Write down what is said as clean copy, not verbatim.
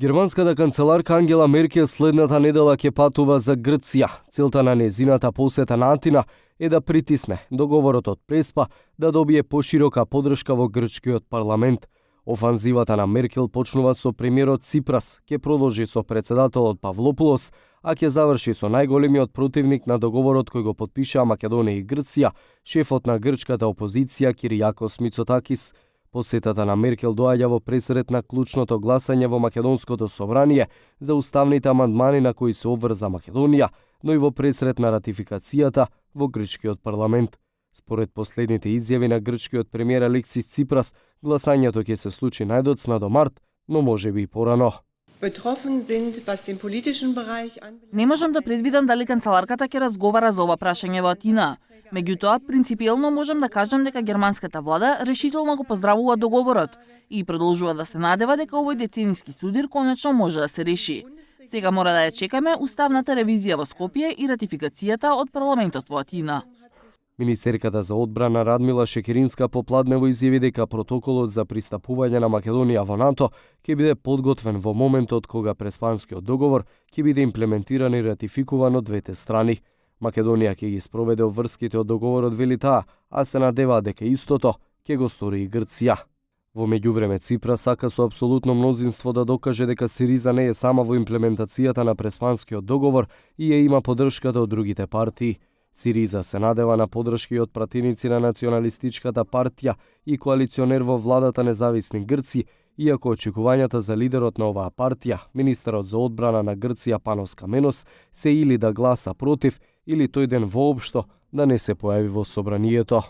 Германската канцеларка Ангела Меркел следната недела ќе патува за Грција. Целта на незината посета на Атина е да притисне договорот од Преспа да добие поширока поддршка во грчкиот парламент. Офанзивата на Меркел почнува со премиерот Ципрас, ќе продолжи со председателот Павлопулос, а ќе заврши со најголемиот противник на договорот кој го потпишаа Македонија и Грција, шефот на грчката опозиција Киријакос Мицотакис. Посетата на Меркел доаѓа во пресрет на клучното гласање во Македонското собрание за уставните амандмани на кои се обврза Македонија, но и во пресрет на ратификацијата во грчкиот парламент. Според последните изјави на грчкиот премиер Алексис Ципрас, гласањето ќе се случи најдоцна до март, но можеби и порано. Не можам да предвидам дали канцеларката ќе разговара за ова прашање во Атина. Меѓутоа, принципиелно можам да кажам дека германската влада решително го поздравува договорот и продолжува да се надева дека овој деценијски судир конечно може да се реши. Сега мора да ја чекаме уставната ревизија во Скопје и ратификацијата од парламентот во Атина. Министерката за одбрана Радмила Шекеринска попладнево изјави дека протоколот за пристапување на Македонија во НАТО ќе биде подготвен во моментот кога Преспанскиот договор ќе биде имплементиран и ратификуван од двете страни. Македонија ќе ги спроведе обврските од договорот, вели таа, а се надеваа дека истото ќе го стори и Грција. Во меѓувреме Ципрас сака со апсолутно мнозинство да докаже дека Сириза не е сама во имплементацијата на Преспанскиот договор и ја има поддршката од другите партии. Сириза се надева на поддршки од пратеници на националистичката партија и коалиционер во владата Независни Грци, иако очекувањата за лидерот на оваа партија, министерот за одбрана на Грција Панос Каменос, се или да гласа против, или тој ден воопшто да не се појави во собранието.